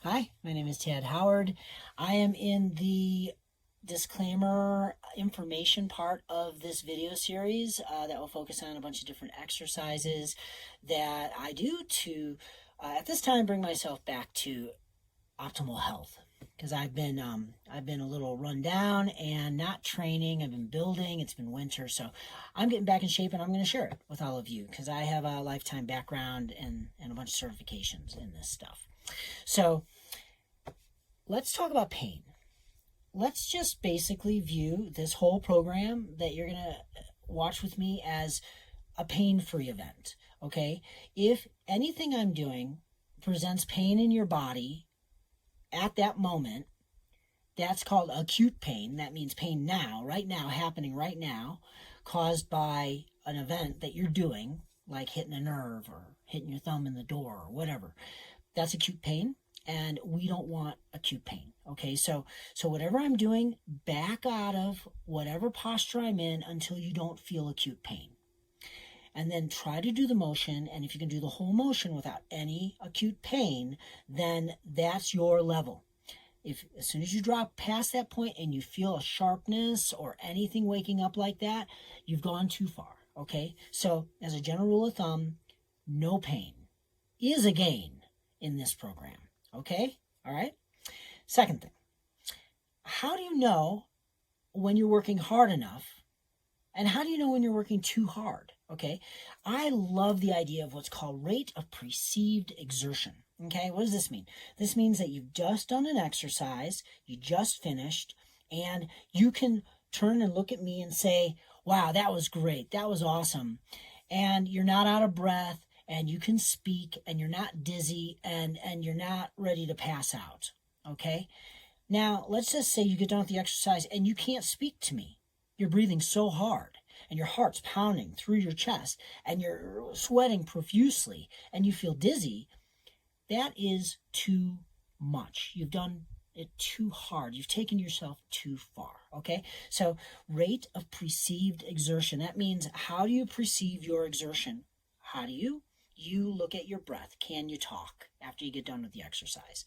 Hi, my name is Ted Howard. I am in the disclaimer information part of this video series that will focus on a bunch of different exercises that I do to, at this time, bring myself back to optimal health. Because I've been a little run down and not training. I've been building. It's been winter, so I'm getting back in shape, and I'm going to share it with all of you because I have a lifetime background and a bunch of certifications in this stuff. So let's talk about pain. Let's just basically view this whole program that you're going to watch with me as a pain-free event, okay? If anything I'm doing presents pain in your body at that moment, that's called acute pain. That means pain now, right now, happening right now, caused by an event that you're doing, like hitting a nerve or hitting your thumb in the door or whatever. That's acute pain, and we don't want acute pain. Okay, so whatever I'm doing, back out of whatever posture I'm in until you don't feel acute pain. And then try to do the motion, and if you can do the whole motion without any acute pain, then that's your level. If as soon as you drop past that point and you feel a sharpness or anything waking up like that, you've gone too far. Okay, so as a general rule of thumb, no pain is a gain in this program. Okay, all right. Second thing, how do you know when you're working hard enough, and how do you know when you're working too hard? Okay, I love the idea of what's called rate of perceived exertion. Okay, what does this mean? This means that you've just done an exercise, you just finished, and you can turn and look at me and say, wow, that was great, that was awesome. And you're not out of breath, and you can speak, and you're not dizzy, and you're not ready to pass out. Okay? Now, let's just say you get done with the exercise and you can't speak to me. You're breathing so hard, and your heart's pounding through your chest, and you're sweating profusely, and you feel dizzy. That is too much. You've done it too hard. You've taken yourself too far. Okay? So, rate of perceived exertion. That means, how do you perceive your exertion? How do you? You look at your breath. Can you talk after you get done with the exercise?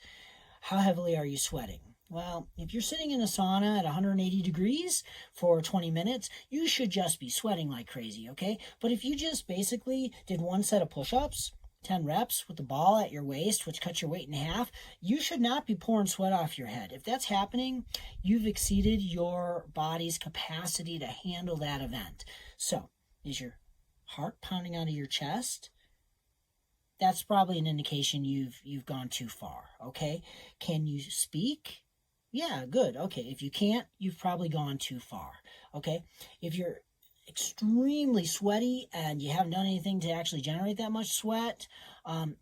How heavily are you sweating? Well, if you're sitting in a sauna at 180 degrees for 20 minutes, you should just be sweating like crazy, okay? But if you just basically did one set of push-ups, 10 reps with the ball at your waist, which cuts your weight in half, you should not be pouring sweat off your head. If that's happening, you've exceeded your body's capacity to handle that event. So, is your heart pounding out of your chest? That's probably an indication you've gone too far, okay? Can you speak? Yeah, good. Okay, if you can't, you've probably gone too far, okay? If you're extremely sweaty and you haven't done anything to actually generate that much sweat,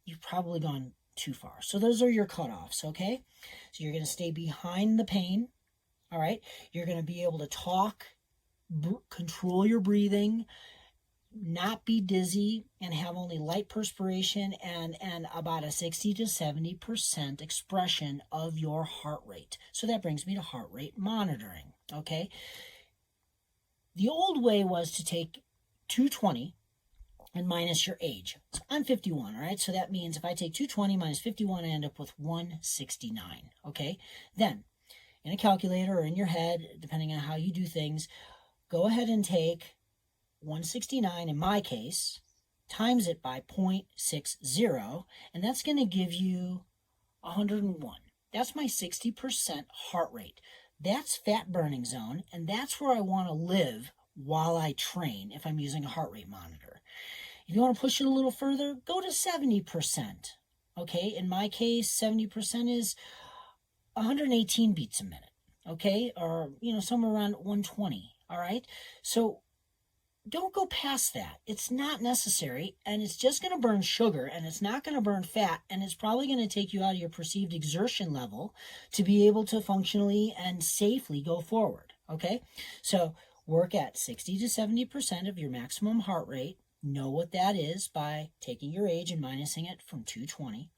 you've probably gone too far. So those are your cutoffs, okay? So you're going to stay behind the pain, all right? You're going to be able to talk, control your breathing, not be dizzy, and have only light perspiration and about a 60 to 70% expression of your heart rate. So that brings me to heart rate monitoring, okay? The old way was to take 220 and minus your age. So I'm 51, all right? So that means if I take 220 minus 51, I end up with 169, okay? Then, in a calculator or in your head, depending on how you do things, go ahead and take 169 in my case, times it by 0.60, and that's going to give you 101. That's my 60% heart rate. That's fat burning zone, and that's where I want to live while I train if I'm using a heart rate monitor. If you want to push it a little further, go to 70%. Okay, in my case, 70% is 118 beats a minute. Okay, or somewhere around 120. All right, so don't go past that. It's not necessary, and it's just going to burn sugar, and it's not going to burn fat, and it's probably going to take you out of your perceived exertion level to be able to functionally and safely go forward, okay? So work at 60 to 70% of your maximum heart rate. Know what that is by taking your age and minusing it from 220.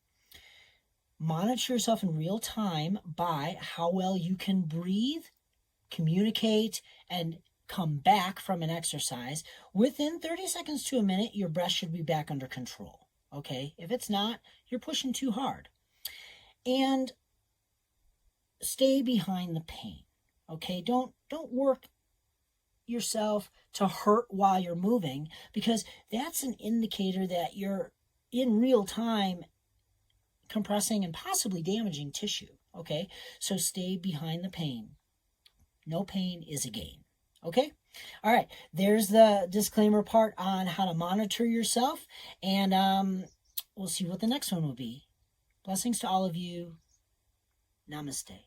Monitor yourself in real time by how well you can breathe, communicate, and come back from an exercise. Within 30 seconds to a minute, your breath should be back under control. Okay? If it's not, you're pushing too hard. and stay behind the pain. Okay, don't work yourself to hurt while you're moving, because that's an indicator that you're in real time compressing and possibly damaging tissue. Okay, so stay behind the pain. No pain is a gain. Okay, all right, there's the disclaimer part on how to monitor yourself, and we'll see what the next one will be. Blessings to all of you. Namaste.